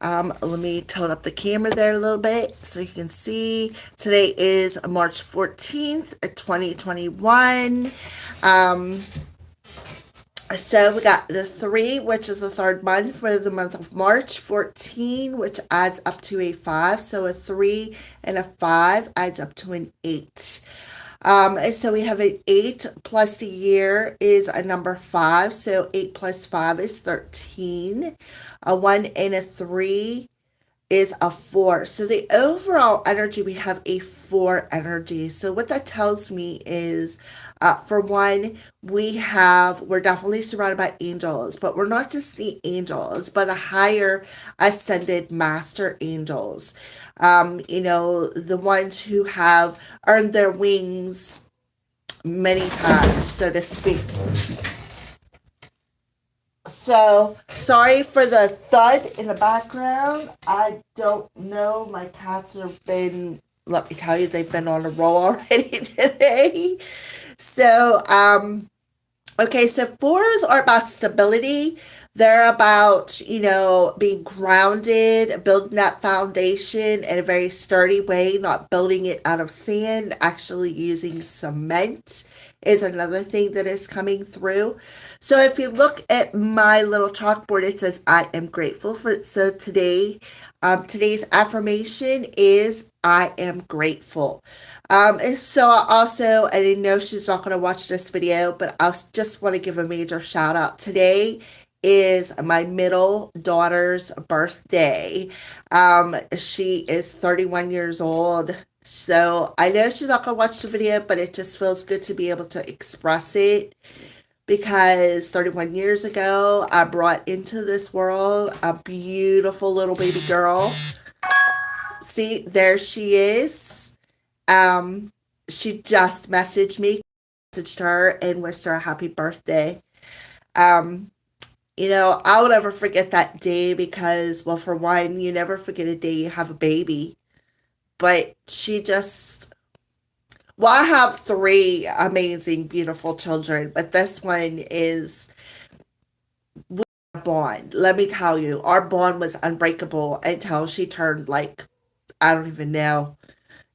Let me tilt up the camera there a little bit so you can see. Today is March 14th, 2021. So we got the 3, which is the third month for the month of March, 14, which adds up to a 5. So a 3 and a 5 adds up to an 8. So we have an 8 plus the year is a number 5. So 8 plus 5 is 13. A 1 and a 3 is a 4. So the overall energy, we have a 4 energy. So what that tells me is, for one, we're definitely surrounded by angels, but we're not just the angels, but the higher ascended master angels. The ones who have earned their wings many times, so to speak. So, sorry for the thud in the background. I don't know. My cats have been, let me tell you, they've been on a roll already today. So, okay, so 4s are about stability. They're about, being grounded, building that foundation in a very sturdy way, not building it out of sand, actually using cement is another thing that is coming through. So if you look at my little chalkboard, it says I am grateful for. So today's affirmation is I am grateful. So I didn't know she's not going to watch this video, but I just want to give a major shout out. Today is my middle daughter's birthday. She is 31 years old. So I know she's not going to watch the video, but it just feels good to be able to express it because 31 years ago, I brought into this world a beautiful little baby girl. See, there she is. She just messaged me, messaged her, and wished her a happy birthday. I will never forget that day because, well, for one, you never forget a day you have a baby. But I have 3 amazing, beautiful children, but this one is a bond. Let me tell you, our bond was unbreakable until she turned I don't even know.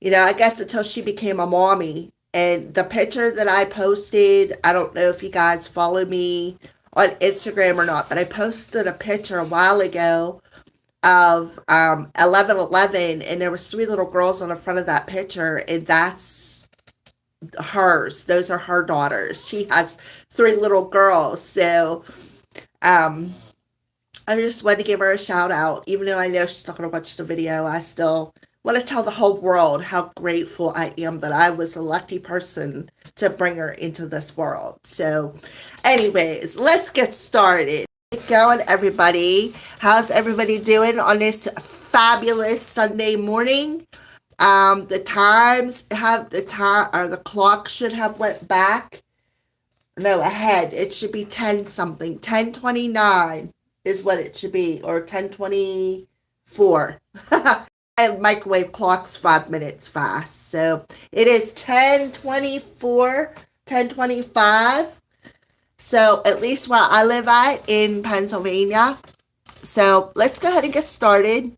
I guess until she became a mommy. And the picture that I posted, I don't know if you guys follow me on Instagram or not, but I posted a picture a while ago of 1111, and there was 3 little girls on the front of that picture, and that's hers. Those are her daughters. She has 3 little girls. So I just wanted to give her a shout out. Even though I know she's not going to watch the video, I still want to tell the whole world how grateful I am that I was a lucky person to bring her into this world. So anyways, let's get started. Going, everybody. How's everybody doing on this fabulous Sunday morning? The clock should have went back. No, ahead. It should be 10 something. 10:29 is what it should be, or 10:24. My microwave clock's 5 minutes fast. So it is 10:24, 10:25. So at least where I live at in Pennsylvania. So let's go ahead and get started.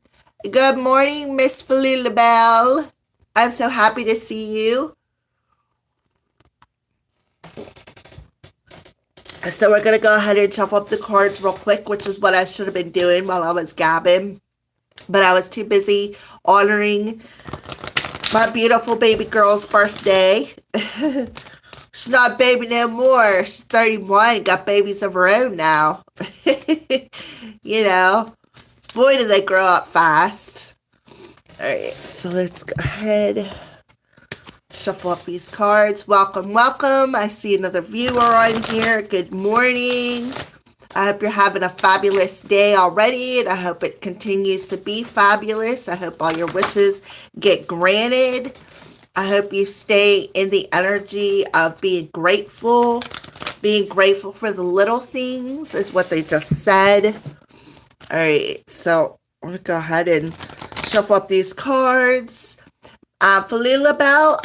Good morning, Miss Bell. I'm so happy to see you. So we're going to go ahead and shuffle up the cards real quick, which is what I should have been doing while I was gabbing. But I was too busy honoring my beautiful baby girl's birthday. She's not a baby no more. She's 31, got babies of her own now. Boy, do they grow up fast. Alright, so let's go ahead. Shuffle up these cards. Welcome, welcome. I see another viewer on here. Good morning. I hope you're having a fabulous day already, and I hope it continues to be fabulous. I hope all your wishes get granted. I hope you stay in the energy of being grateful. Being grateful for the little things is what they just said. All right, so I'm going to go ahead and shuffle up these cards. For Lilabelle,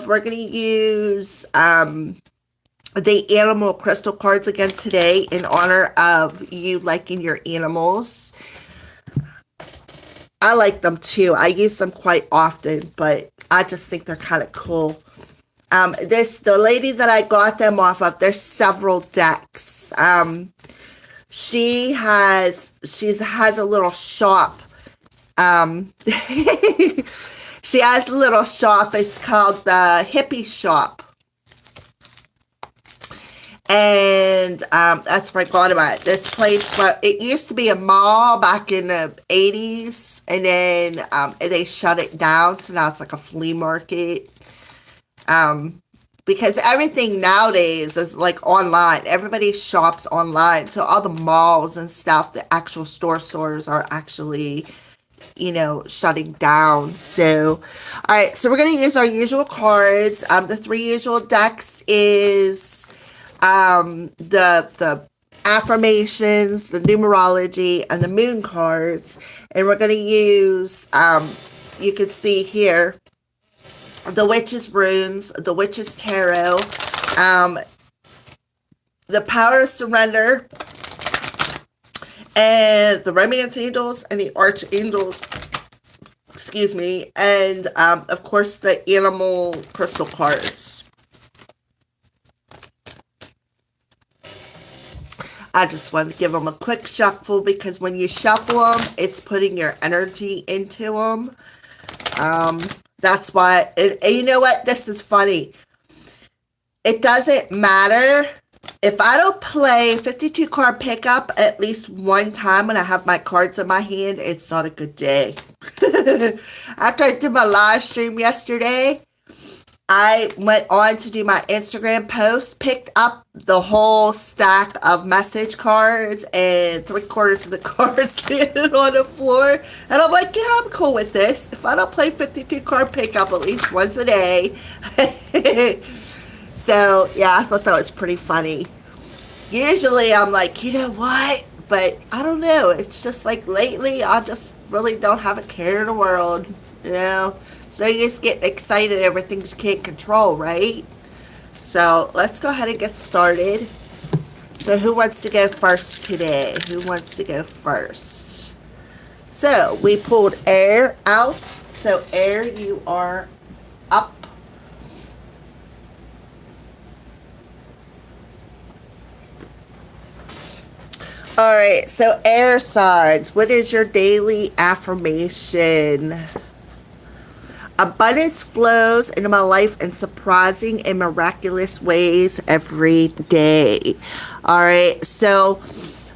we're going to use the animal crystal cards again today in honor of you liking your animals. I like them too. I use them quite often, but I just think they're kind of cool. The lady that I got them off of, there's several decks. She has a little shop. She has a little shop. It's called the Hippie Shop. And that's where I got them at. This place, but it used to be a mall back in the 80s, and then they shut it down, so now it's like a flea market. Because everything nowadays is like online. Everybody shops online, so all the malls and stuff, the actual stores are actually, shutting down. So, all right, so we're going to use our usual cards. The three usual decks is the affirmations, the numerology, and the moon cards. And we're going to use, you can see here, the Witch's Runes, the Witch's Tarot, the Power of Surrender, and the Romance Angels and the Archangels, excuse me, and of course the Animal Crystal cards. I just want to give them a quick shuffle, because when you shuffle them, it's putting your energy into them. That's why, and you know what? This is funny. It doesn't matter. If I don't play 52 card pickup at least one time when I have my cards in my hand, it's not a good day. After I did my live stream yesterday, I went on to do my Instagram post, picked up the whole stack of message cards, and 3/4 of the cards landed on the floor. And I'm like, yeah, I'm cool with this. If I don't play 52 card pickup at least once a day. So, yeah, I thought that was pretty funny. Usually I'm like, you know what? But I don't know. It's just like lately, I just really don't have a care in the world, So you just get excited over things you can't control, right? So let's go ahead and get started. So who wants to go first today? Who wants to go first? So we pulled air out. So air, you are up. All right, so air signs, what is your daily affirmation? Abundance flows into my life in surprising and miraculous ways every day. All right, so,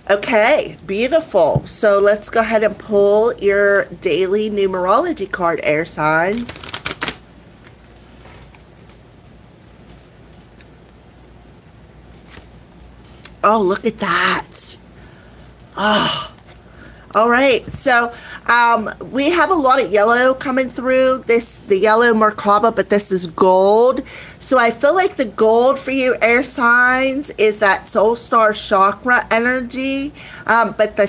okay, beautiful. So let's go ahead and pull your daily numerology card, air signs. Oh, look at that. Oh, all right. So we have a lot of yellow coming through. The yellow Merkaba, but this is gold. So I feel like the gold for you, air signs, is that soul star chakra energy. But the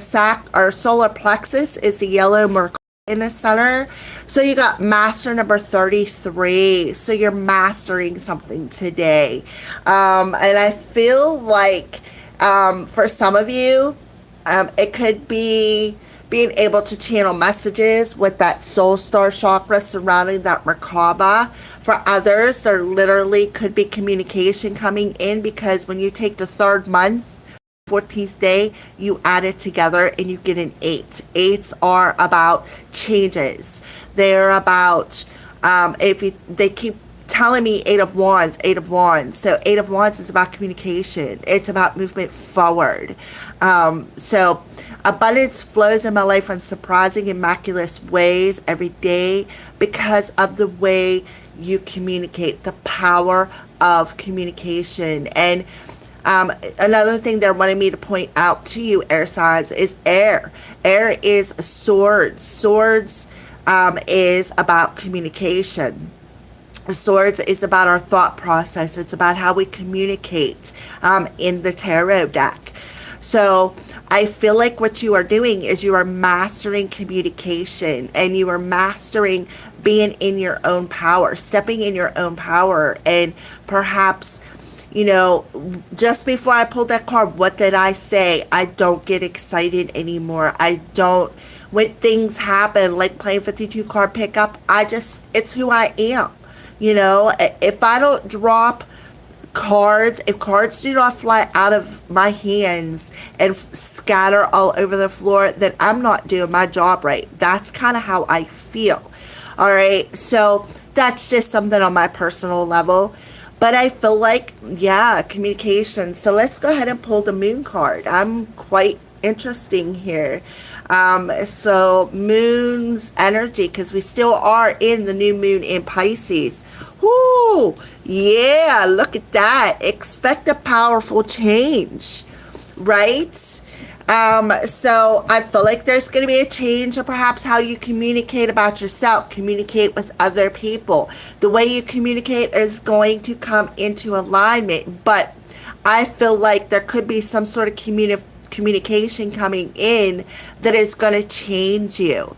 solar plexus is the yellow Merkaba in the center. So you got master number 33. So you're mastering something today. And I feel like for some of you, it could be being able to channel messages with that soul star chakra surrounding that Merkaba. For others, there literally could be communication coming in, because when you take the third month, 14th day, you add it together and you get an 8. 8s are about changes. They're about, they keep telling me 8 of Wands, 8 of Wands. So 8 of Wands is about communication. It's about movement forward. So abundance flows in my life in surprising and miraculous ways every day because of the way you communicate, the power of communication. And another thing they're wanting me to point out to you, air signs, is air. Air is swords. Swords is about communication. Swords is about our thought process. It's about how we communicate in the tarot deck. So I feel like what you are doing is you are mastering communication, and you are mastering being in your own power, stepping in your own power, and perhaps Just before I pulled that card, what did I say? I don't get excited anymore. I don't, when things happen, like playing 52 card pickup, it's who I am. If I don't drop cards, if cards do not fly out of my hands and scatter all over the floor, then I'm not doing my job right. That's kind of how I feel. All right. So that's just something on my personal level. But I feel like, yeah, communication. So let's go ahead and pull the moon card. I'm quite interesting here. So moon's energy, because we still are in the new moon in Pisces. Whoo, yeah, look at that. Expect a powerful change, right? So I feel like there's going to be a change of perhaps how you communicate about yourself, communicate with other people. The way you communicate is going to come into alignment, but I feel like there could be some sort of communication coming in that is going to change you.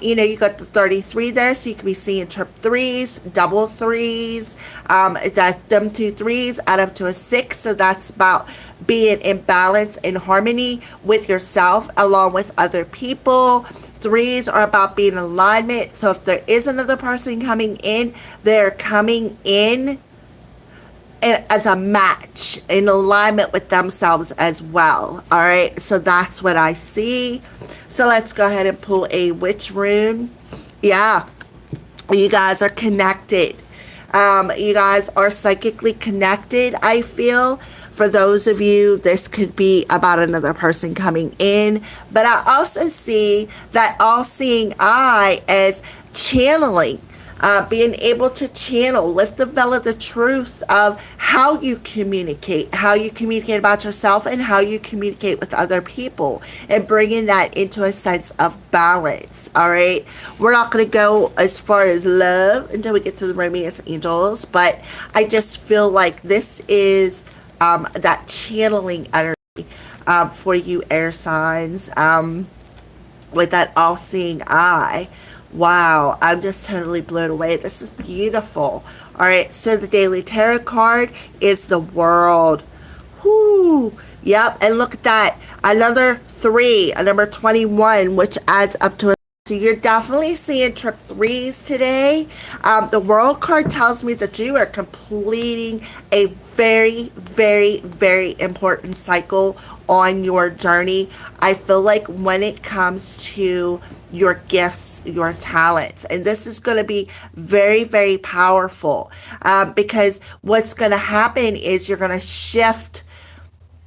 You got the 33 there, so you can be seeing trip threes, double threes, that them two threes add up to a 6, so that's about being in balance and harmony with yourself along with other people. Threes are about being in alignment, so if there is another person coming in, they're coming in as a match in alignment with themselves as well. All right, so that's what I see. So let's go ahead and pull a witch rune. Yeah, you guys are connected. You guys are psychically connected, I feel. For those of you, this could be about another person coming in. But I also see that all-seeing eye as channeling. Being able to channel, lift the veil of the truth of how you communicate about yourself and how you communicate with other people, and bringing that into a sense of balance. All right, we're not going to go as far as love until we get to the romance angels, but I just feel like this is that channeling energy for you air signs, with that all-seeing eye. Wow, I'm just totally blown away. This is beautiful. All right, so the Daily Tarot card is the World. Whoo, yep, and look at that. Another 3, a number 21, which adds up to a. So you're definitely seeing trip threes today. The World card tells me that you are completing a very, very, very important cycle on your journey. I feel like when it comes to your gifts, your talents, and this is going to be very, very powerful, because what's going to happen is you're going to shift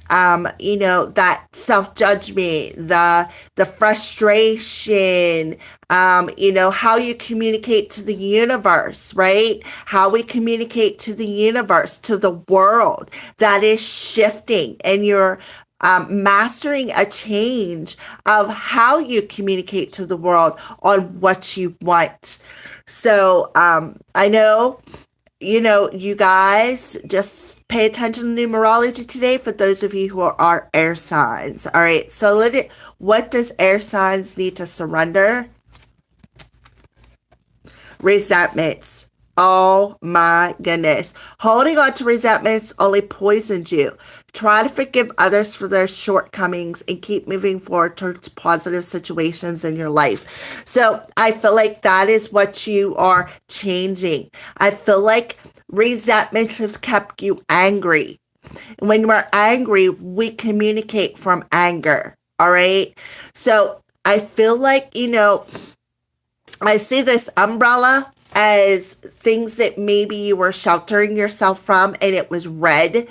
that self-judgment, the frustration, how you communicate to the universe, right? How we communicate to the universe, to the world, that is shifting, and you're mastering a change of how you communicate to the world on what you want. So I know, you guys just pay attention to numerology today for those of you who are air signs. All right, so what does air signs need to surrender? Resentments. Oh my goodness. Holding on to resentments only poisons you. Try to forgive others for their shortcomings and keep moving forward towards positive situations in your life. So I feel like that is what you are changing. I feel like resentment has kept you angry. When we're angry, we communicate from anger. All right. So I feel like, I see this umbrella as things that maybe you were sheltering yourself from, and it was red.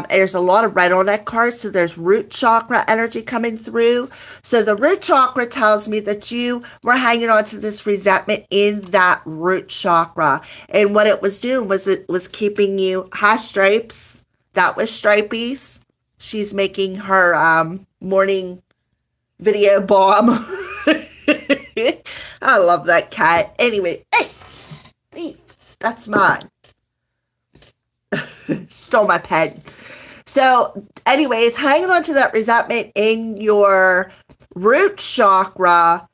There's a lot of red on that card, so there's root chakra energy coming through. So the root chakra tells me that you were hanging on to this resentment in that root chakra, and what it was doing was it was keeping you. Hi, Stripes. That was Stripey's. She's making her morning video bomb. I love that cat. Anyway, hey, thief. That's mine. Stole my pen. So, anyways, hanging on to that resentment in your root chakra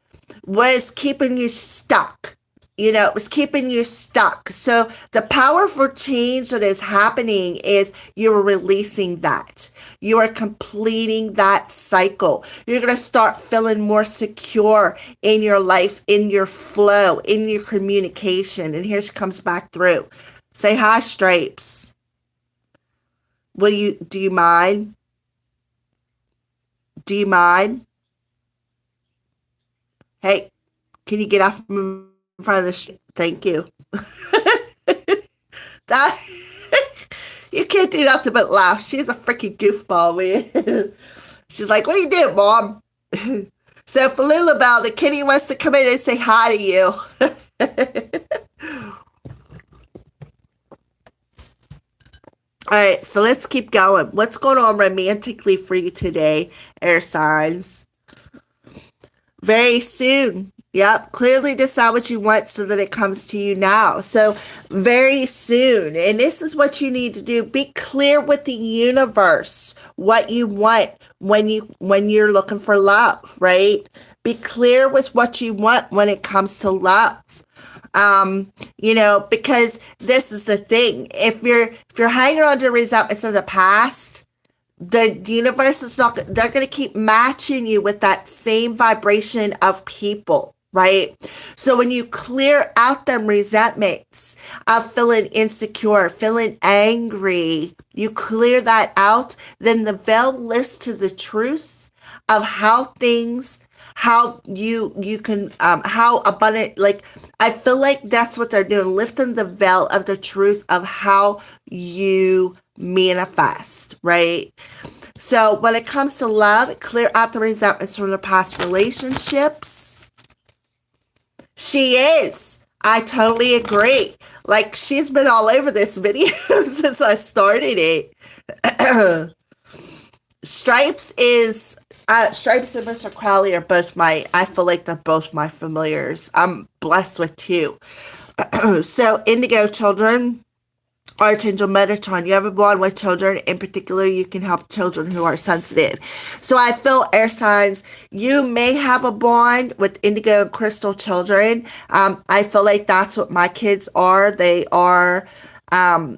was keeping you stuck. it was keeping you stuck. So the powerful change that is happening is you're releasing that. You are completing that cycle. You're going to start feeling more secure in your life, in your flow, in your communication. And here she comes back through. Say hi, Stripes. Do you mind? Do you mind? Hey, can you get off in front of the thank you. That you can't do nothing but laugh. She's a freaking goofball, man. She's like, what are you doing, Mom? So for Lulabelle, the kitty wants to come in and say hi to you. All right, so let's keep going. What's going on romantically for you today, air signs? Very soon. Yep. Clearly decide what you want so that it comes to you now. So very soon. And this is what you need to do. Be clear with the universe what you want when you're looking for love, right? Be clear with what you want when it comes to love. Because this is the thing. If you're hanging on to resentments of the past, the universe is not, they're going to keep matching you with that same vibration of people, right? So when you clear out them resentments of feeling insecure, feeling angry, you clear that out, then the veil lifts to the truth of how you can, how abundant, like, I feel like that's what they're doing, lifting the veil of the truth of how you manifest, right? So when it comes to love, clear out the resentments from the past relationships. She is. I totally agree. Like, she's been all over this video since I started it. Stripes and Mr. Crowley are both I feel like they're both my familiars. I'm blessed with two. So, Indigo children, Archangel Metatron, you have a bond with children. In particular, you can help children who are sensitive. So I feel air signs, you may have a bond with indigo and crystal children. I feel like that's what my kids are. They are, I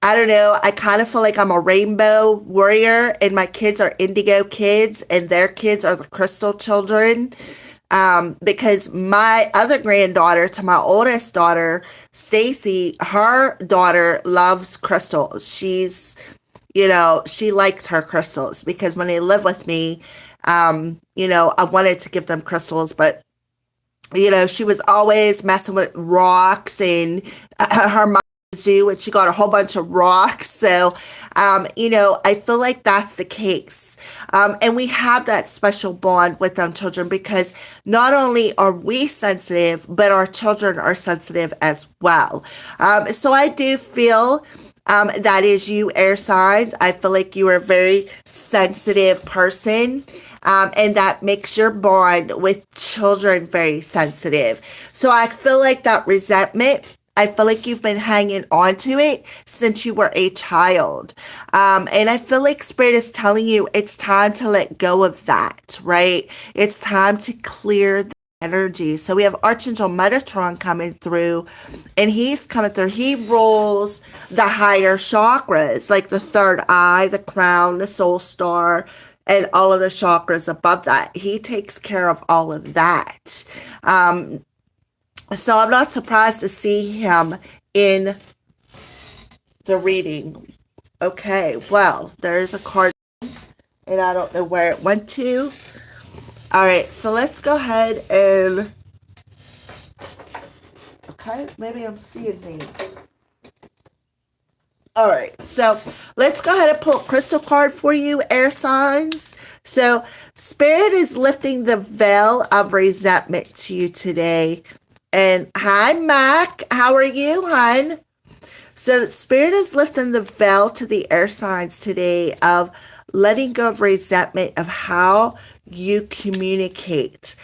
don't know, I kind of feel like I'm a rainbow warrior and my kids are indigo kids and their kids are the crystal children. Because my other granddaughter to my oldest daughter, Stacy, her daughter loves crystals. She likes her crystals because when they live with me, I wanted to give them crystals, but she was always messing with rocks and her mom zoo and she got a whole bunch of rocks. So, I feel like that's the case. And we have that special bond with them children because not only are we sensitive, but our children are sensitive as well. So I do feel that is you, air signs. I feel like you are a very sensitive person. And that makes your bond with children very sensitive. So I feel like that resentment, I feel like you've been hanging on to it since you were a child. And I feel like Spirit is telling you it's time to let go of that, right? It's time to clear the energy. So we have Archangel Metatron coming through, and he's coming through. He rules the higher chakras, like the third eye, the crown, the soul star, and all of the chakras above that. He takes care of all of that. So I'm not surprised to see him in the reading. Okay, well, there's a card, and I don't know where it went to. All right, so let's go ahead and... Okay, maybe I'm seeing things. All right, so let's go ahead and pull a crystal card for you, air signs. So Spirit is lifting the veil of resentment to you today. And hi, Mac. How are you, hon? So Spirit is lifting the veil to the air signs today of letting go of resentment of how you communicate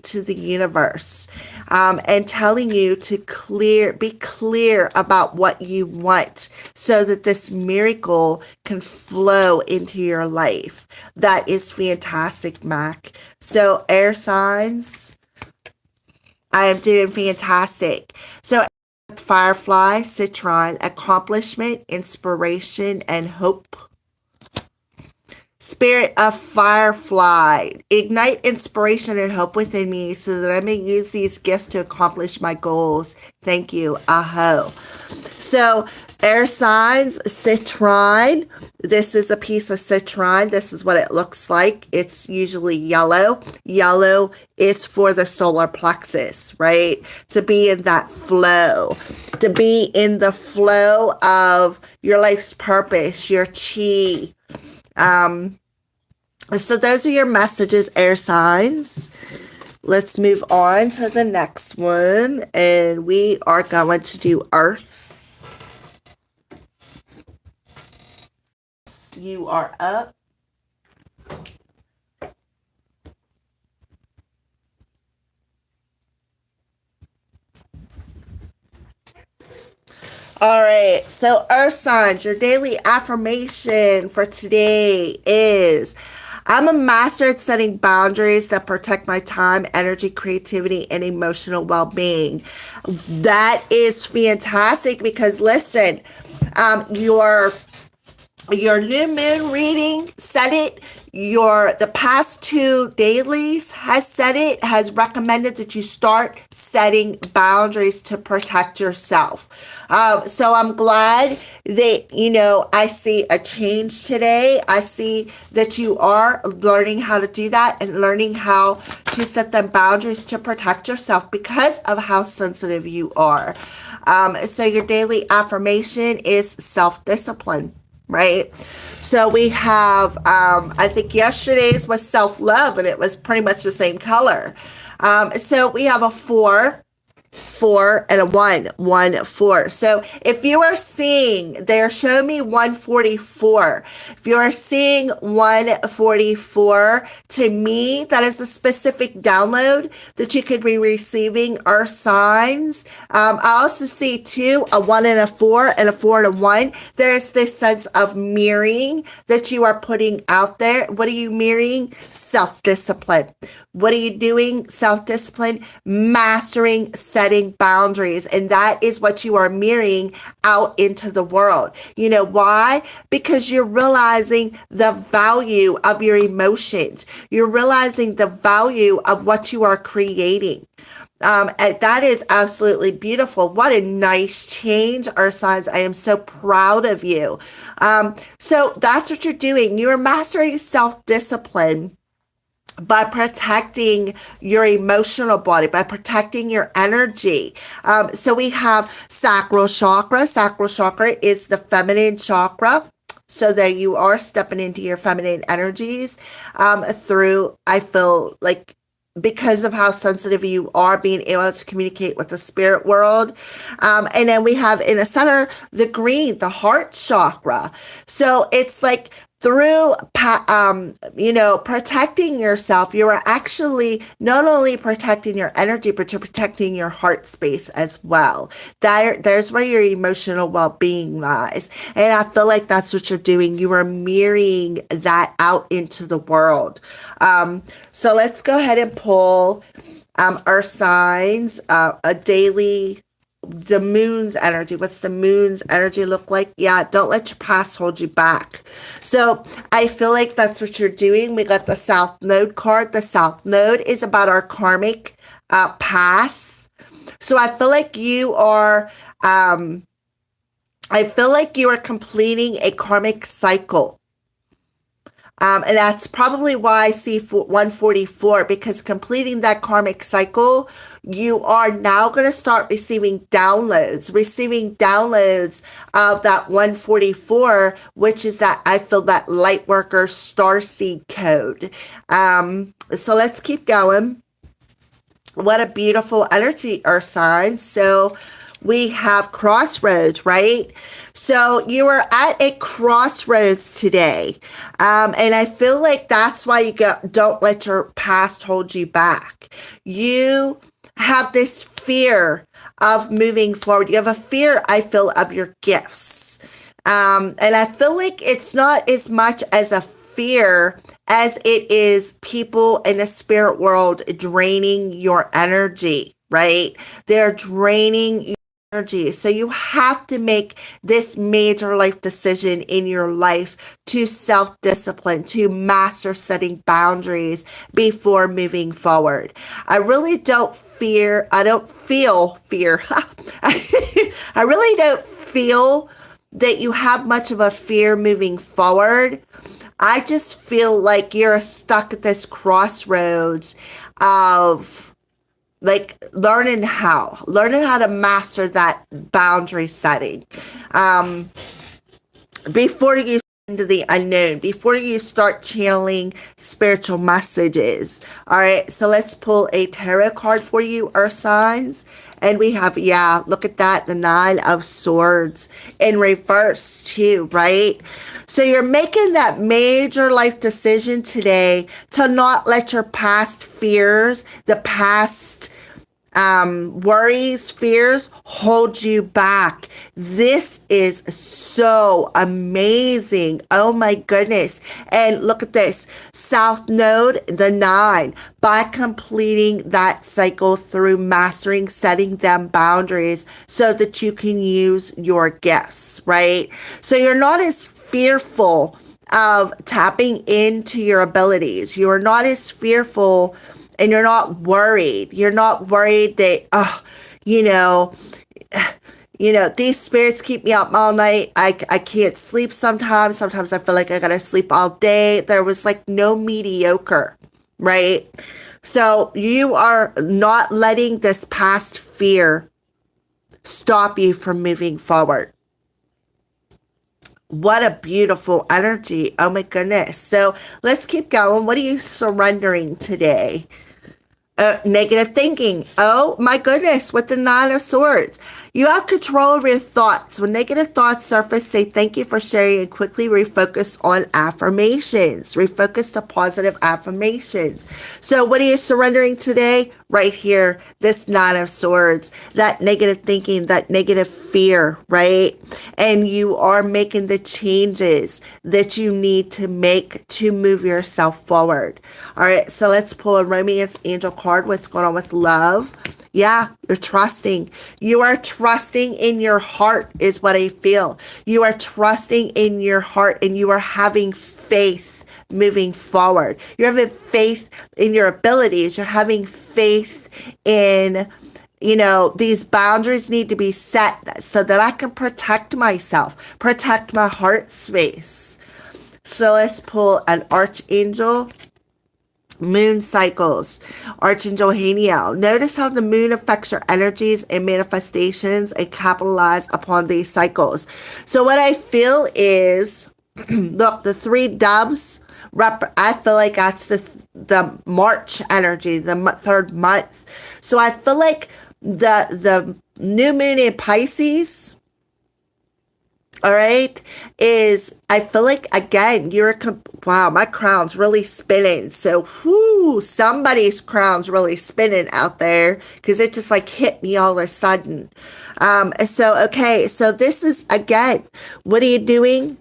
to the universe, and telling you to be clear about what you want so that this miracle can flow into your life. That is fantastic, Mac. So air signs, I am doing fantastic. So, Firefly, Citron, accomplishment, inspiration, and hope. Spirit of Firefly, ignite inspiration and hope within me so that I may use these gifts to accomplish my goals. Thank you. Aho. So, air signs, citron. This is a piece of citron. This is what it looks like. It's usually yellow. Yellow is for the solar plexus, right? To be in that flow, to be in the flow of your life's purpose, your chi. So those are your messages, air signs. Let's move on to the next one, and we are going to do Earth. You are up. All right, so Earth signs, your daily affirmation for today is, I'm a master at setting boundaries that protect my time, energy, creativity, and emotional well-being. That is fantastic because listen, your new moon reading said it. The past two dailies has said it, has recommended that you start setting boundaries to protect yourself. So I'm glad that, I see a change today. I see that you are learning how to do that and learning how to set them boundaries to protect yourself because of how sensitive you are. So your daily affirmation is self-discipline. Right? So we have, I think yesterday's was self-love and it was pretty much the same color. So we have a 4, and a 1, 4. So if you are seeing, they're showing me 144. If you are seeing 144, to me, that is a specific download that you could be receiving our signs. I also see 2, a 1 and a 4, and a 4 and a 1. There's this sense of mirroring that you are putting out there. What are you mirroring? Self-discipline. What are you doing? Self-discipline, mastering, setting boundaries. And that is what you are mirroring out into the world. You know why? Because you're realizing the value of your emotions. You're realizing the value of what you are creating. And that is absolutely beautiful. What a nice change, our signs. I am so proud of you. So that's what you're doing. You're mastering self-discipline by protecting your emotional body, by protecting your energy. So we have sacral chakra. Sacral chakra is the feminine chakra. So there you are stepping into your feminine energies through, I feel like, because of how sensitive you are, being able to communicate with the spirit world. And then we have in the center, the green, the heart chakra. So it's like through, protecting yourself, you are actually not only protecting your energy, but you're protecting your heart space as well. There's where your emotional well-being lies. And I feel like that's what you're doing. You are mirroring that out into the world. So let's go ahead and pull our signs, the moon's energy. What's the moon's energy look like? Yeah, don't let your past hold you back. So I feel like that's what you're doing. We got the South Node card. The South Node is about our karmic path. So I feel like you are, completing a karmic cycle. And that's probably why I see 144, because completing that karmic cycle, you are now going to start receiving downloads of that 144, which is that, I feel, that light worker starseed code. So let's keep going. What a beautiful energy, Earth signs. So we have crossroads, right? So you are at a crossroads today. And I feel like that's why don't let your past hold you back. You have this fear of moving forward. You have a fear, I feel, of your gifts. And I feel like it's not as much as a fear as it is people in the spirit world draining your energy. right? They're draining your energy. So you have to make this major life decision in your life to self-discipline, to master setting boundaries before moving forward. I really don't fear, I don't feel fear. I really don't feel that you have much of a fear moving forward. I just feel like you're stuck at this crossroads of like learning how to master that boundary setting. Before you into the unknown, before you start channeling spiritual messages. All right, so let's pull a tarot card for you, Earth signs. And we have, yeah, look at that, the Nine of Swords in reverse too, right? So you're making that major life decision today to not let your past fears, the past worries, fears hold you back. This is so amazing. Oh my goodness. And look at this. South Node, the 9. By completing that cycle through mastering, setting them boundaries so that you can use your gifts, right? So you're not as fearful of tapping into your abilities. You're not as fearful and you're not worried. You're not worried that, you know, these spirits keep me up all night. I can't sleep sometimes. Sometimes I feel like I gotta sleep all day. There was like no mediocre, right? So you are not letting this past fear stop you from moving forward. What a beautiful energy. Oh my goodness. So let's keep going. What are you surrendering today? Negative thinking. Oh my goodness, with the Nine of Swords. You have control over your thoughts. When negative thoughts surface, say thank you for sharing and quickly refocus on affirmations. Refocus to positive affirmations. So what are you surrendering today? Right here, this Nine of Swords, that negative thinking, that negative fear, right? And you are making the changes that you need to make to move yourself forward. All right, so let's pull a romance angel card. What's going on with love? Yeah, you're trusting. You are trusting in your heart is what I feel. You are trusting in your heart and you are having faith moving forward. You're having faith in your abilities. You're having faith in, these boundaries need to be set so that I can protect myself, protect my heart space. So let's pull an archangel. Moon cycles, Archangel Haniel. Notice how the moon affects your energies and manifestations and capitalize upon these cycles. So what I feel is, look, the 3 doves, I feel like that's the March energy, the 3rd month. So I feel like the new moon in Pisces, all right, is, I feel like, again, wow, my crown's really spinning. So, somebody's crown's really spinning out there because it just like hit me all of a sudden. Okay, so this is, again, what are you doing?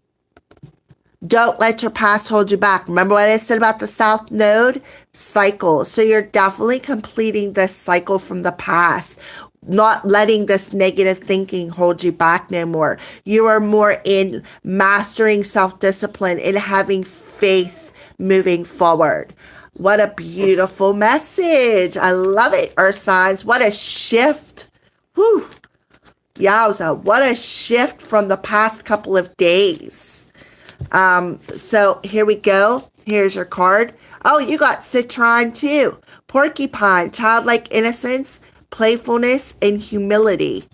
Don't let your past hold you back. Remember what I said about the South Node? Cycle. So you're definitely completing this cycle from the past. Not letting this negative thinking hold you back no more. You are more in mastering self-discipline and having faith moving forward. What a beautiful message. I love it, Earth signs. What a shift. Whew. Yowza. What a shift from the past couple of days. So here we go. Here's your card. Oh, you got Citrine too. Porcupine, childlike innocence, playfulness, and humility.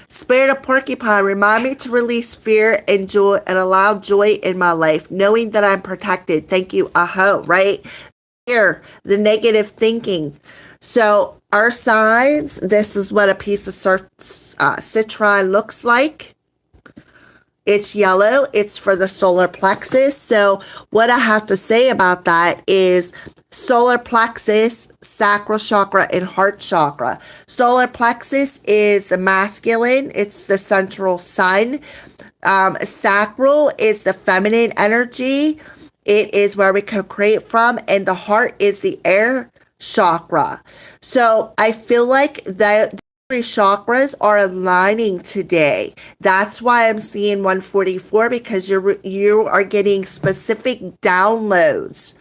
Spirit of Porcupine, remind me to release fear and joy and allow joy in my life, knowing that I'm protected. Thank you. Aho, right? Here, the negative thinking. So our signs, this is what a piece of citrine looks like. It's yellow. It's for the solar plexus. So what I have to say about that is solar plexus, sacral chakra, and heart chakra. Solar plexus is the masculine. It's the central sun. Sacral is the feminine energy. It is where we co-create from. And the heart is the air chakra. So I feel like that three chakras are aligning today. That's why I'm seeing 144, because you are getting specific downloads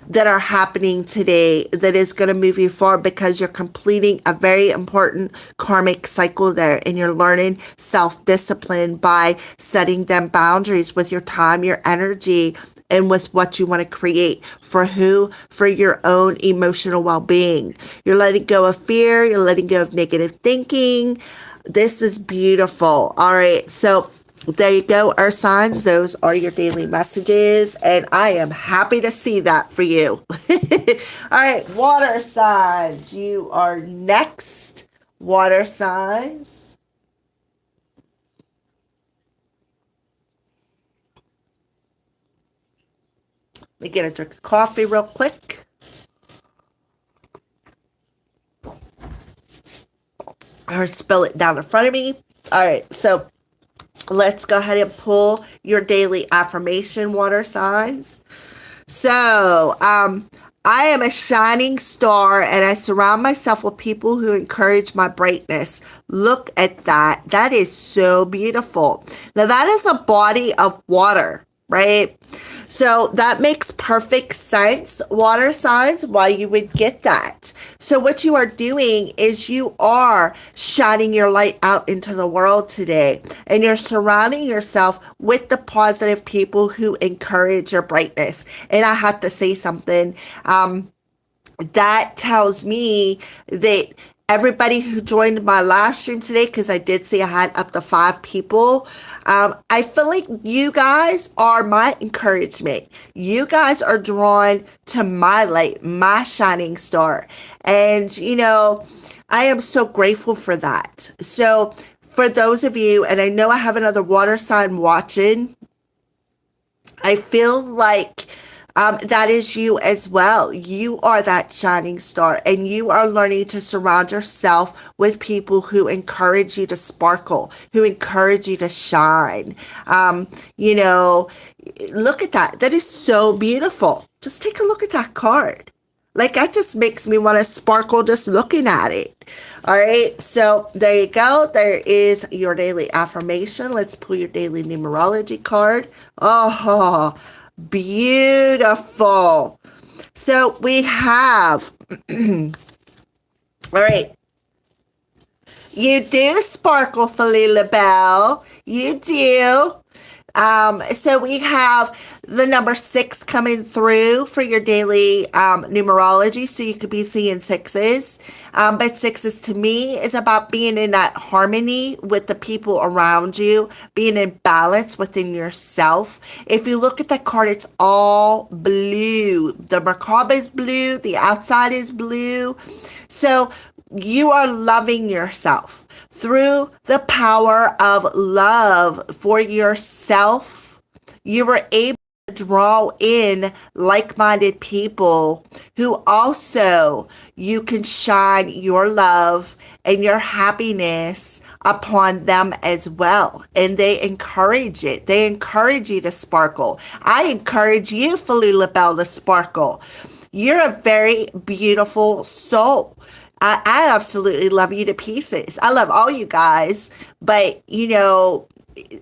that are happening today that is going to move you forward, because you're completing a very important karmic cycle there, and you're learning self-discipline by setting them boundaries with your time, your energy, and with what you want to create. For who? For your own emotional well-being. You're letting go of fear. You're letting go of negative thinking. This is beautiful. All right. So there you go, Earth signs. Those are your daily messages, and I am happy to see that for you. All right, water signs. You are next, water signs. Let me get a drink of coffee real quick. Or spill it down in front of me. All right, so let's go ahead and pull your daily affirmation, water signs. So, I am a shining star, and I surround myself with people who encourage my brightness. Look at that. That is so beautiful. Now, that is a body of water, right? So that makes perfect sense, water signs, why you would get that. So what you are doing is you are shining your light out into the world today, and you're surrounding yourself with the positive people who encourage your brightness. And I have to say something. That tells me that everybody who joined my live stream today, because I did see I had up to 5 people, I feel like you guys are my encouragement. You guys are drawn to my light, my shining star. And, I am so grateful for that. So for those of you, and I know I have another water sign watching, I feel like that is you as well. You are that shining star, and you are learning to surround yourself with people who encourage you to sparkle, who encourage you to shine. Look at that. That is so beautiful. Just take a look at that card. Like, that just makes me want to sparkle just looking at it. All right, so there you go. There is your daily affirmation. Let's pull your daily numerology card. Oh, beautiful. So we have, all right, you do sparkle, Falila Bell. You do. So we have the number 6 coming through for your daily numerology. So you could be seeing 6s. But 6s to me is about being in that harmony with the people around you, being in balance within yourself. If you look at the card, it's all blue. The Merkaba is blue. The outside is blue. So you are loving yourself through the power of love for yourself. You were able to draw in like-minded people who also you can shine your love and your happiness upon them as well. And they encourage it. They encourage you to sparkle. I encourage you, Falila Bell, to sparkle. You're a very beautiful soul. I absolutely love you to pieces. I love all you guys, but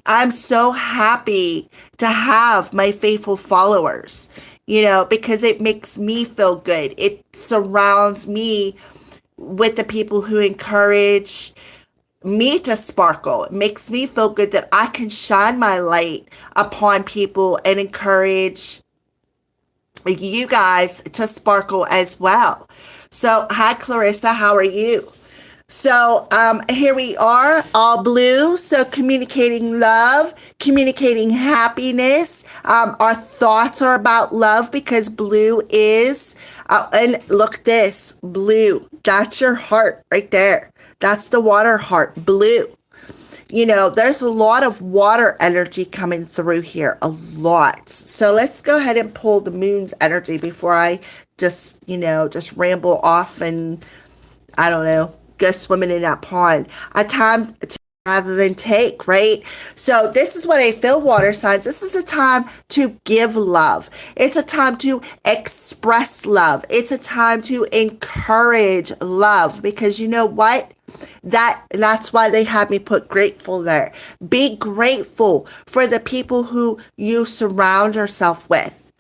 I'm so happy to have my faithful followers, because it makes me feel good. It surrounds me with the people who encourage me to sparkle. It makes me feel good that I can shine my light upon people and encourage you guys to sparkle as well. So, hi Clarissa, how are you? So, here we are, all blue. So, communicating love, communicating happiness. Our thoughts are about love, because blue is, and look at this, blue. That's your heart right there. That's the water heart, blue. There's a lot of water energy coming through here, a lot. So let's go ahead and pull the moon's energy before I just ramble off and, I don't know, go swimming in that pond. A time to rather than take, right? So this is what I feel, water signs. This is a time to give love. It's a time to express love. It's a time to encourage love, because you know what? That's why they had me put grateful there. Be grateful for the people who you surround yourself with.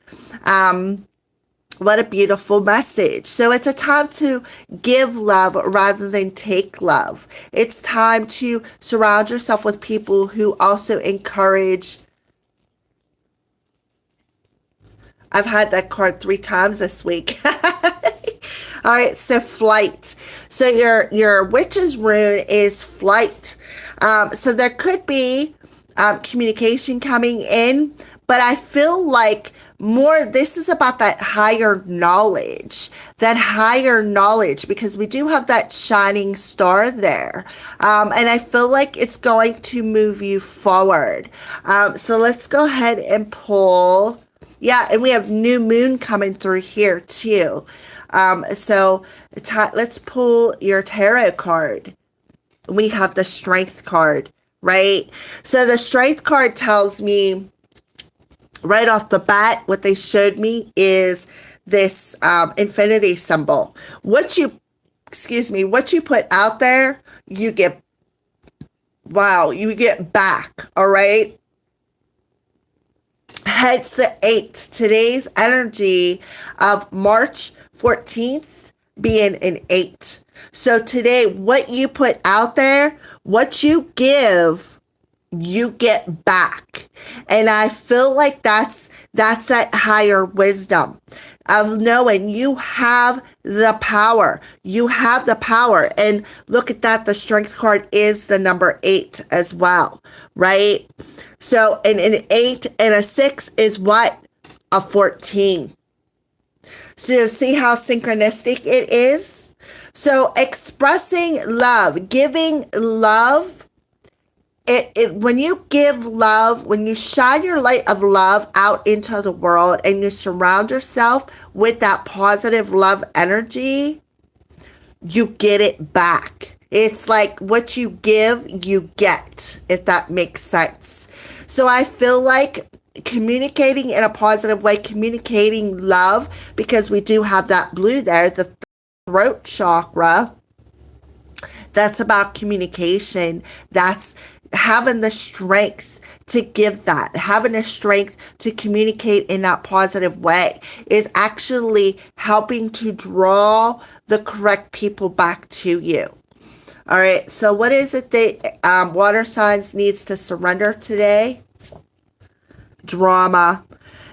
What a beautiful message. So it's a time to give love rather than take love. It's time to surround yourself with people who also encourage. I've had that card 3 times this week. All right, so flight. So your witch's rune is flight. So there could be communication coming in, but I feel like more this is about that higher knowledge, because we do have that shining star there. And I feel like it's going to move you forward. So let's go ahead and pull. Yeah, and we have new moon coming through here too. So let's pull your tarot card. We have the strength card, right? So the strength card tells me right off the bat, what they showed me is this infinity symbol. What you put out there, you get back, all right? Hence the 8. Today's energy of March 14th being an 8. So today, what you put out there, what you give, you get back. And I feel like that's that higher wisdom of knowing you have the power. You have the power. And look at that. The strength card is the number 8 as well, right? So an 8 and a 6 is what? A 14. So see how synchronistic it is? So expressing love, giving love, when you give love, when you shine your light of love out into the world and you surround yourself with that positive love energy, you get it back. It's like what you give, you get, if that makes sense. So I feel like communicating in a positive way, communicating love, because we do have that blue there, the throat chakra. That's about communication. That's having the strength to give that, having the strength to communicate in that positive way is actually helping to draw the correct people back to you. All right, so what is it that water signs needs to surrender today? Drama.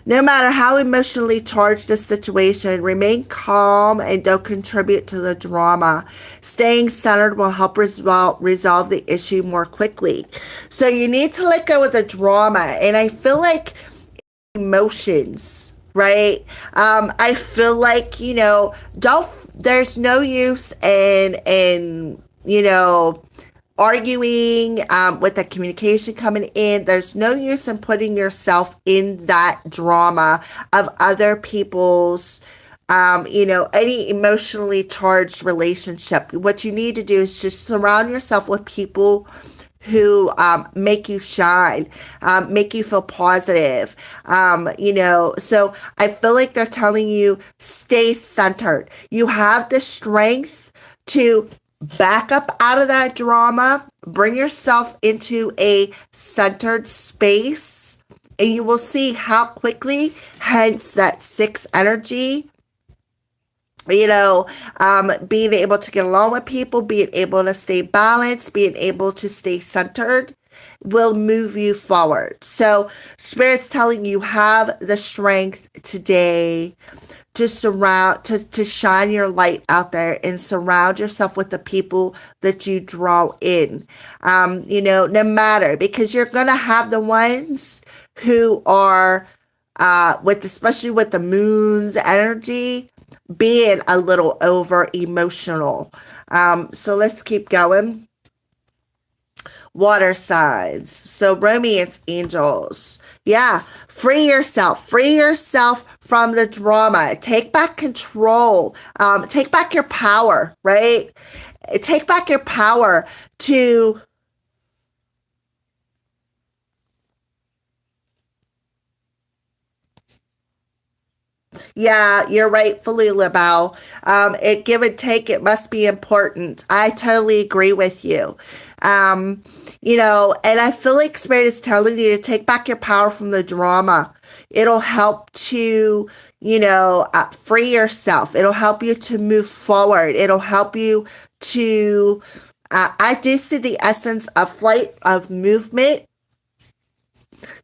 No matter how emotionally charged the situation, remain calm and don't contribute to the drama. Staying centered will help resolve the issue more quickly. So you need to let go of the drama. And I feel like emotions, right? I feel like, there's no use in arguing with the communication coming in. There's no use in putting yourself in that drama of other people's, any emotionally charged relationship. What you need to do is just surround yourself with people who make you shine, make you feel positive. So I feel like they're telling you, stay centered. You have the strength to back up out of that drama, bring yourself into a centered space, and you will see how quickly, hence that 6 energy, being able to get along with people, being able to stay balanced, being able to stay centered will move you forward. So Spirit's telling you have the strength today to to shine your light out there and surround yourself with the people that you draw in. No matter, because you're going to have the ones who are, especially with the moon's energy, being a little over emotional. So let's keep going. Water signs. So romance angels. Yeah. Free yourself from the drama. Take back control. Take back your power, right? Take back your power to Yeah, you're right, fully Libel. It give and take, it must be important. I totally agree with you. Um, and I feel like Spirit is telling you to take back your power from the drama. It'll help to, free yourself. It'll help you to move forward. It'll help you to, I do see the essence of flight, of movement.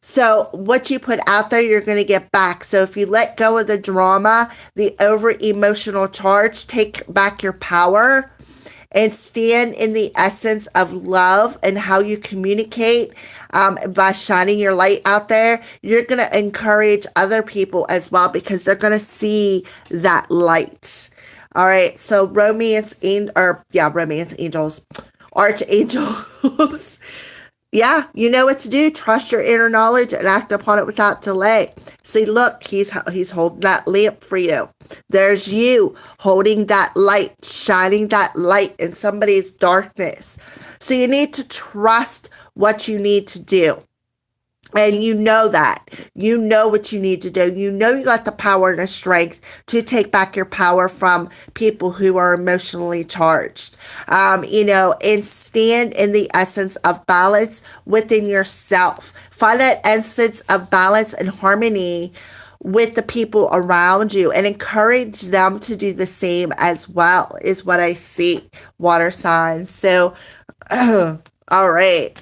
So what you put out there, you're going to get back. So if you let go of the drama, the over emotional charge, take back your power and stand in the essence of love and how you communicate, by shining your light out there, you're going to encourage other people as well because they're going to see that light. All right. So romance angels, archangels. Yeah, you know what to do. Trust your inner knowledge and act upon it without delay. See, look, he's holding that lamp for you. There's you holding that light, shining that light in somebody's darkness. So you need to trust what you need to do. And you know that. You know what you need to do. You know you got the power and the strength to take back your power from people who are emotionally charged. And stand in the essence of balance within yourself. Find that essence of balance and harmony with the people around you and encourage them to do the same as well, is what I see, water signs. So, all right.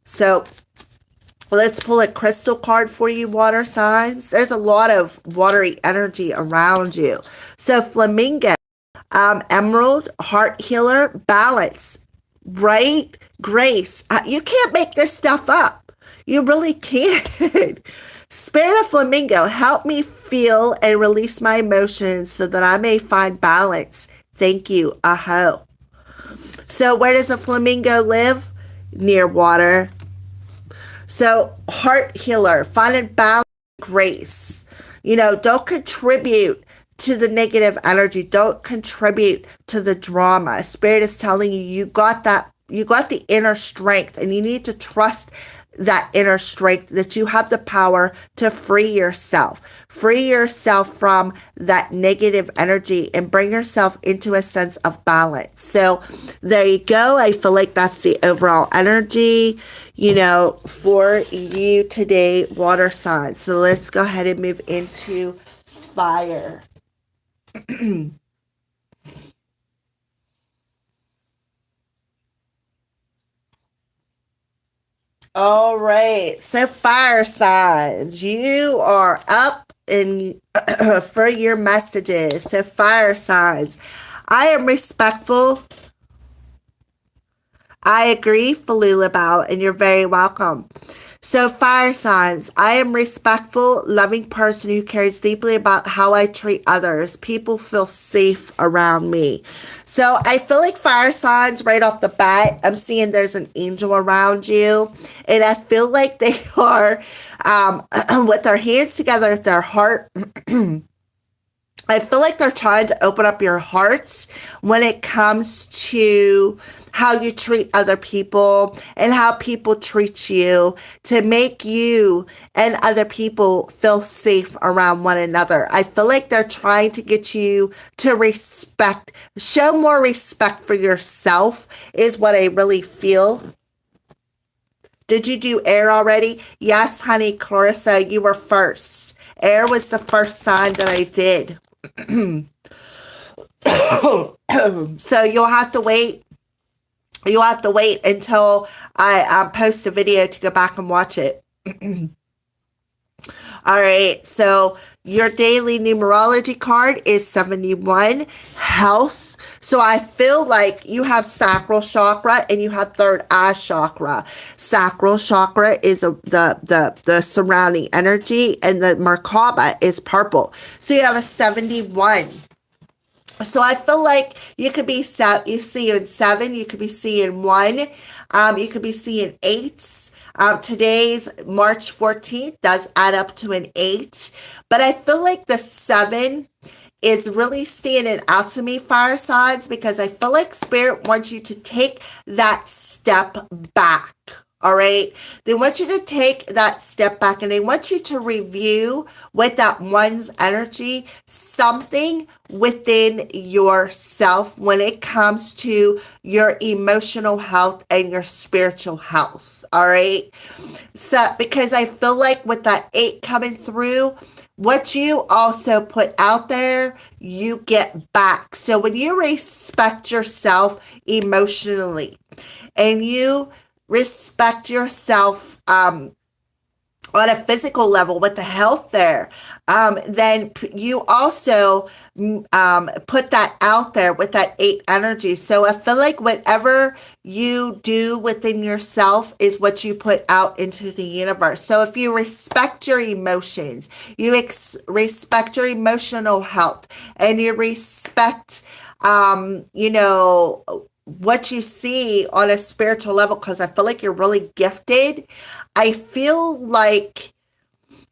So, let's pull a crystal card for you, water signs. There's a lot of watery energy around you. So flamingo, emerald, heart healer, balance, right? Grace. You can't make this stuff up. You really can't. Spirit of flamingo, help me feel and release my emotions so that I may find balance. Thank you. Aho. So where does a flamingo live? Near water. So, heart healer, finding balance, grace. Don't contribute to the negative energy. Don't contribute to the drama. Spirit is telling you, you got the inner strength, and you need to trust that inner strength, that you have the power to free yourself. Free yourself from that negative energy and bring yourself into a sense of balance. So there you go. I feel like that's the overall energy, for you today, water signs. So let's go ahead and move into fire. All right. So fire signs, you are up in for your messages. So fire signs, I am respectful. I agree, Falulabao, and you're very welcome. So fire signs, I am respectful, loving person who cares deeply about how I treat others. People feel safe around me. So I feel like fire signs right off the bat, I'm seeing there's an angel around you. And I feel like they are with their hands together at their heart. I feel like they're trying to open up your heart when it comes to how you treat other people and how people treat you, to make you and other people feel safe around one another. I feel like they're trying to get you to show more respect for yourself, is what I really feel. Did you do air already? Yes, honey, Clarissa, you were first. Air was the first sign that I did. So you'll have to wait. You'll have to wait until I post a video to go back and watch it. All right. So your daily numerology card is 71, health. So I feel like you have sacral chakra and you have third eye chakra. Sacral chakra is the surrounding energy, and the Merkaba is purple. So you have a 71. So I feel like you could be you see in 7, you could be seeing 1, you could be seeing 8. Today's March 14th does add up to an 8, but I feel like the 7 is really standing out to me, fire signs, because I feel like Spirit wants you to take that step back. All right. They want you to take that step back and they want you to review with that one's energy something within yourself when it comes to your emotional health and your spiritual health. All right. So, because I feel like with that 8 coming through, what you also put out there, you get back. So when you respect yourself emotionally and you respect yourself on a physical level with the health there, then you also put that out there with that 8 energy. So I feel like whatever you do within yourself is what you put out into the universe. So if you respect your emotions, you respect your emotional health, and you respect, you know, what you see on a spiritual level, because I feel like you're really gifted. I feel like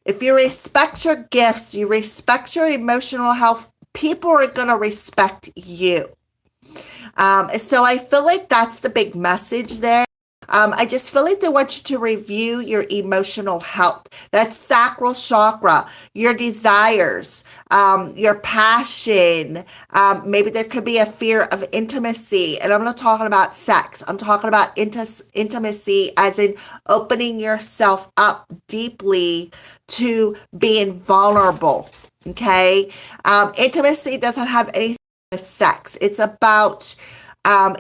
if you respect your gifts, you respect your emotional health, people are going to respect you. So I feel like that's the big message there. I just feel like they want you to review your emotional health. That's sacral chakra, your desires, your passion. Maybe there could be a fear of intimacy. And I'm not talking about sex. I'm talking about intimacy as in opening yourself up deeply to being vulnerable. Okay? Intimacy doesn't have anything with sex. It's about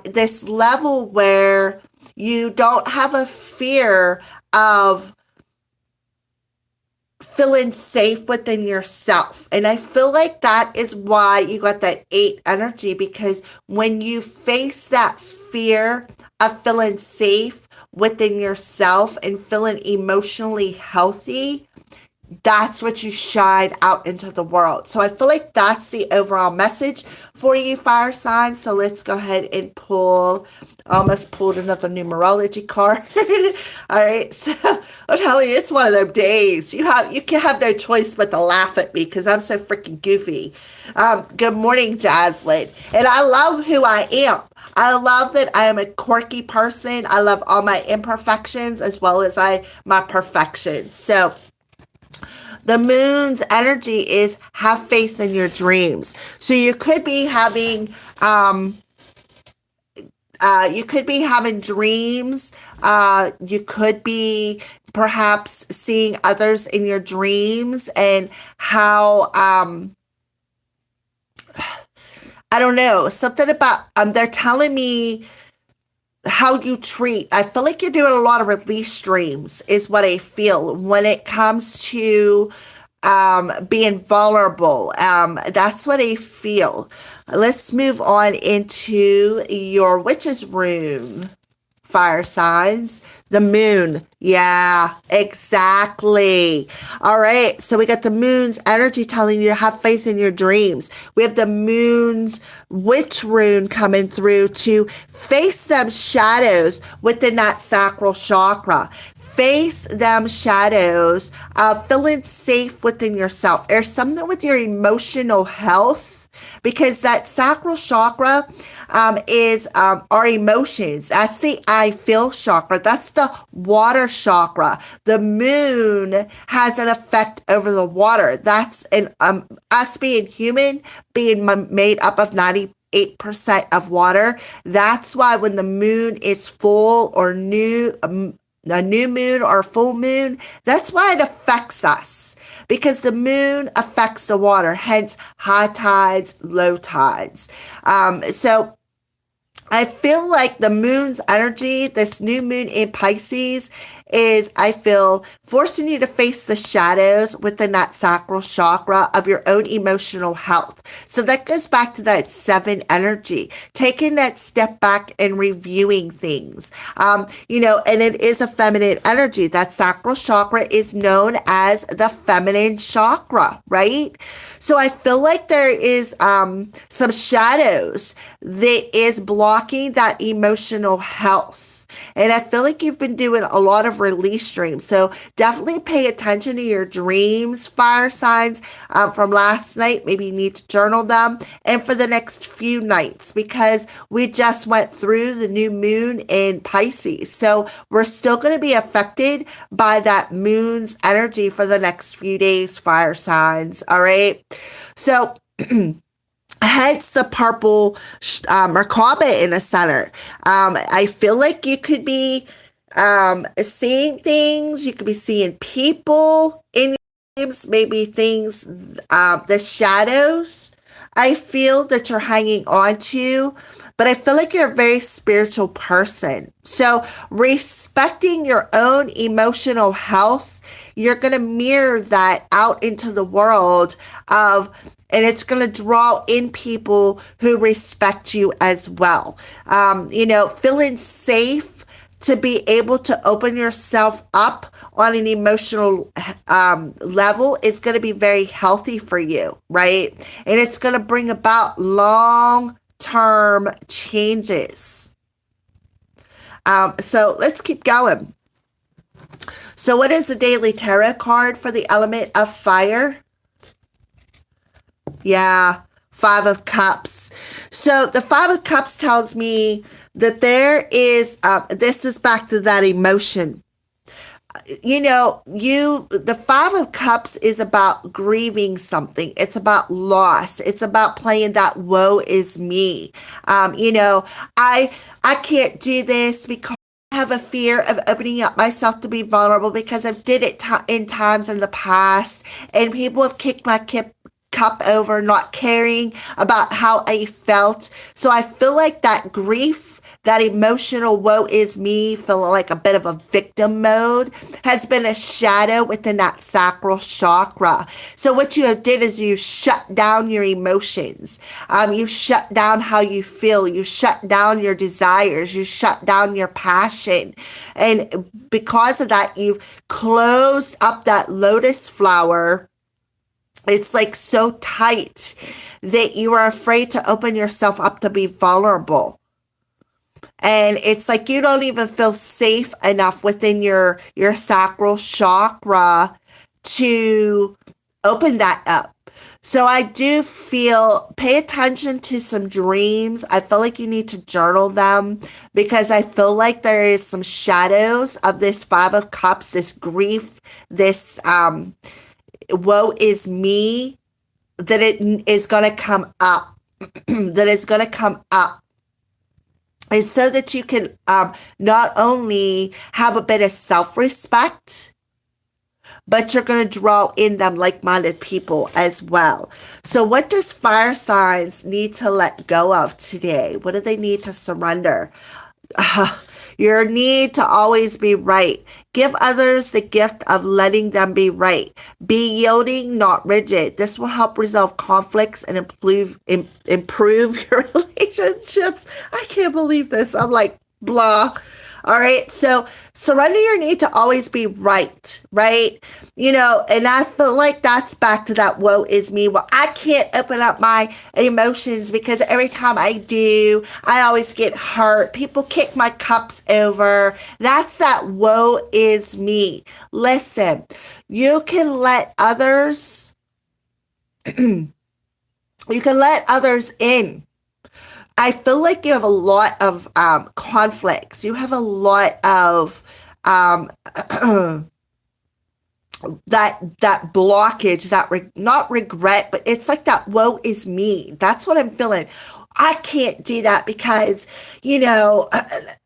this level where you don't have a fear of feeling safe within yourself. And I feel like that is why you got that 8 energy, because when you face that fear of feeling safe within yourself and feeling emotionally healthy, that's what you shine out into the world. So I feel like that's the overall message for you, fire signs. So let's go ahead and pull. Almost pulled another numerology card. All right, so I'm telling you, it's one of them days. You can have no choice but to laugh at me because I'm so freaking goofy. Good morning, Jaslyn, and I love who I am. I love that I am a quirky person. I love all my imperfections as well as my perfections. So the moon's energy is have faith in your dreams. So you could be having dreams. You could be perhaps seeing others in your dreams and how, I don't know, something about, they're telling me how you treat. I feel like you're doing a lot of release dreams is what I feel when it comes to being vulnerable. That's what I feel. Let's move on into your witch's room, fire signs. The moon. Yeah, exactly. All right. So we got the moon's energy telling you to have faith in your dreams. We have the moon's witch rune coming through to face them shadows within that sacral chakra. Face them shadows, feeling safe within yourself. There's something with your emotional health, because that sacral chakra is our emotions. That's the I feel chakra. That's the water chakra. The moon has an effect over the water. That's us being human, being made up of 98% of water. That's why when the moon is full or a new moon or full moon, that's why it affects us, because the moon affects the water, hence high tides, low tides. So I feel like the moon's energy, this new moon in Pisces, is, I feel, forcing you to face the shadows within that sacral chakra of your own emotional health. So that goes back to that 7 energy, taking that step back and reviewing things. And it is a feminine energy. That sacral chakra is known as the feminine chakra, right? So I feel like there is some shadows that is blocking that emotional health. And I feel like you've been doing a lot of release dreams. So definitely pay attention to your dreams, fire signs, from last night. Maybe you need to journal them. And for the next few nights, because we just went through the new moon in Pisces. So we're still going to be affected by that moon's energy for the next few days, fire signs. All right. So, hence the purple Merkaba in the center. I feel like you could be seeing things. You could be seeing people in your dreams, maybe things, the shadows I feel that you're hanging on to. But I feel like you're a very spiritual person. So respecting your own emotional health, you're going to mirror that out into the world and it's going to draw in people who respect you as well. Feeling safe to be able to open yourself up on an emotional level is going to be very healthy for you, right? And it's going to bring about long-term changes. So let's keep going. So what is the daily tarot card for the element of fire? Yeah, Five of Cups. So the Five of Cups tells me that there is, this is back to that emotion. The Five of Cups is about grieving something. It's about loss. It's about playing that woe is me. I can't do this because I have a fear of opening up myself to be vulnerable because I've did it in times in the past and people have kicked my cup over, not caring about how I felt. So I feel like that grief, that emotional woe is me, feeling like a bit of a victim mode, has been a shadow within that sacral chakra. So what you did is you shut down your emotions. You shut down how you feel. You shut down your desires. You shut down your passion. And because of that, you've closed up that lotus flower. It's like so tight that you are afraid to open yourself up to be vulnerable. And it's like you don't even feel safe enough within your sacral chakra to open that up. So I do feel, pay attention to some dreams. I feel like you need to journal them because I feel like there is some shadows of this Five of Cups, this grief, this woe is me, that it is going to come up, that is going to come up. And so that you can not only have a bit of self-respect, but you're going to draw in them like-minded people as well. So what does fire signs need to let go of today? What do they need to surrender? Your need to always be right. Give others the gift of letting them be right. Be yielding, not rigid. This will help resolve conflicts and improve your relationships. I can't believe this. I'm like, blah. All right. So surrender your need to always be right. Right. And I feel like that's back to that woe is me. Well, I can't open up my emotions because every time I do, I always get hurt. People kick my cups over. That's that woe is me. Listen, you can let others, you can let others in. I feel like you have a lot of conflicts. You have a lot of that blockage, that not regret, but it's like that woe is me. That's what I'm feeling. I can't do that because,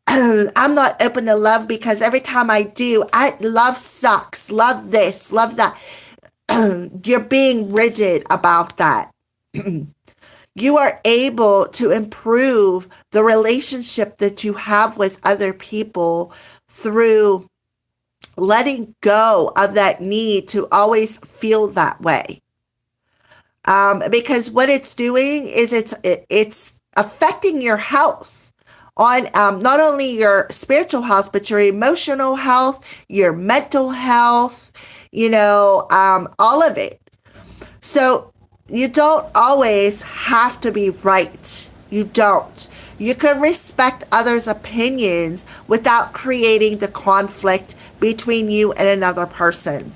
I'm not open to love because every time I do, love sucks. Love this, love that. You're being rigid about that. You are able to improve the relationship that you have with other people through letting go of that need to always feel that way. Because what it's doing is it's affecting your health on not only your spiritual health, but your emotional health, your mental health, all of it. So you don't always have to be right. You don't. You can respect others' opinions without creating the conflict between you and another person.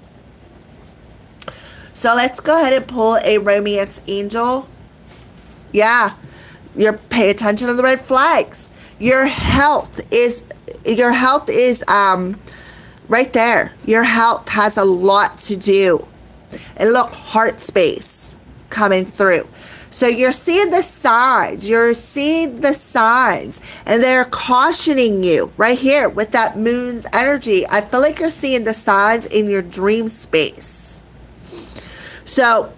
So let's go ahead and pull a romance angel. Yeah, you're pay attention to the red flags. Your health is right there. Your health has a lot to do. And look, heart space coming through. So you're seeing the signs. You're seeing the signs. And they're cautioning you right here with that moon's energy. I feel like you're seeing the signs in your dream space. So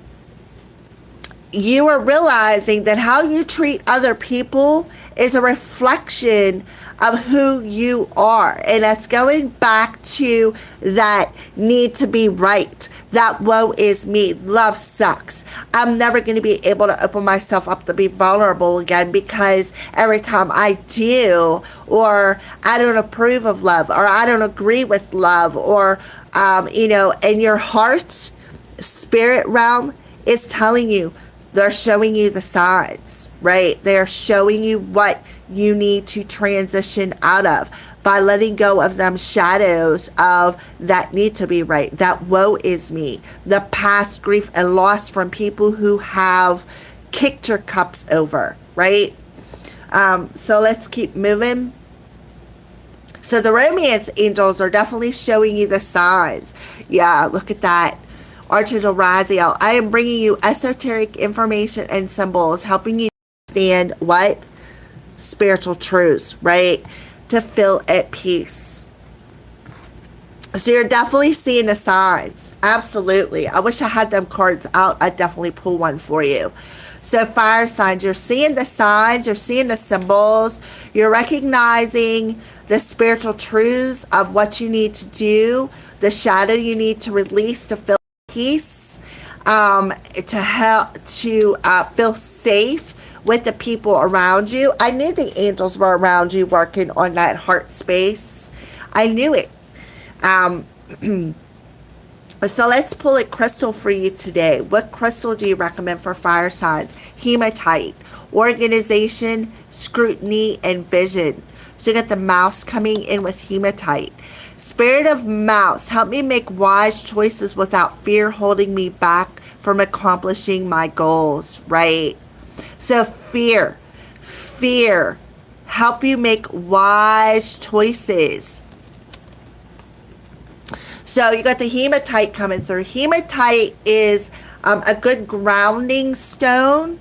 you are realizing that how you treat other people is a reflection of who you are. And that's going back to that need to be right. That woe is me. Love sucks. I'm never going to be able to open myself up to be vulnerable again, because every time I do, or I don't approve of love, or I don't agree with love, or, in your heart, spirit realm is telling you, they're showing you the signs, right? They're showing you what you need to transition out of by letting go of them shadows of that need to be right. That woe is me. The past grief and loss from people who have kicked your cups over, right? So let's keep moving. So the romance angels are definitely showing you the signs. Yeah, look at that. Archangel Raziel, I am bringing you esoteric information and symbols, helping you understand what? Spiritual truths, right? To feel at peace. So you're definitely seeing the signs. Absolutely. I wish I had them cards out. I'd definitely pull one for you. So fire signs, you're seeing the signs, you're seeing the symbols, you're recognizing the spiritual truths of what you need to do, the shadow you need to release to feel peace, to help to feel safe with the people around you. I knew the angels were around you working on that heart space. I knew it. So let's pull a crystal for you today. What crystal do you recommend for fire signs? Hematite, organization, scrutiny, and vision. So you got the mouse coming in with hematite. Spirit of mouse, help me make wise choices without fear holding me back from accomplishing my goals, right? So fear, help you make wise choices. So you got the hematite coming through. Hematite is a good grounding stone.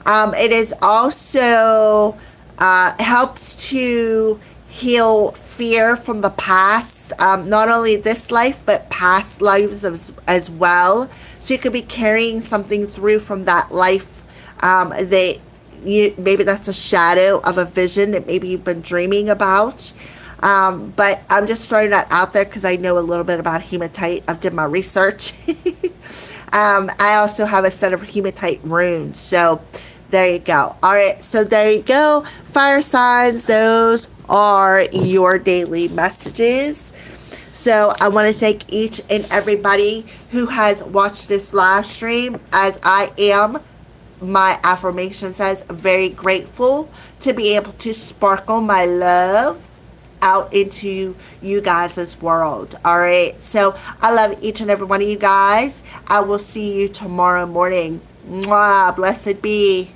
It is also helps to heal fear from the past, not only this life, but past lives as well. So you could be carrying something through from that life. Maybe that's a shadow of a vision that maybe you've been dreaming about. But I'm just throwing that out there because I know a little bit about hematite. I've done my research. I also have a set of hematite runes. So there you go. All right. So there you go. Fire signs. Those are your daily messages. So I want to thank each and everybody who has watched this live stream, as I am, my affirmation says, very grateful to be able to sparkle my love out into you guys' world. All right. So I love each and every one of you guys. I will see you tomorrow morning. Mwah, blessed be.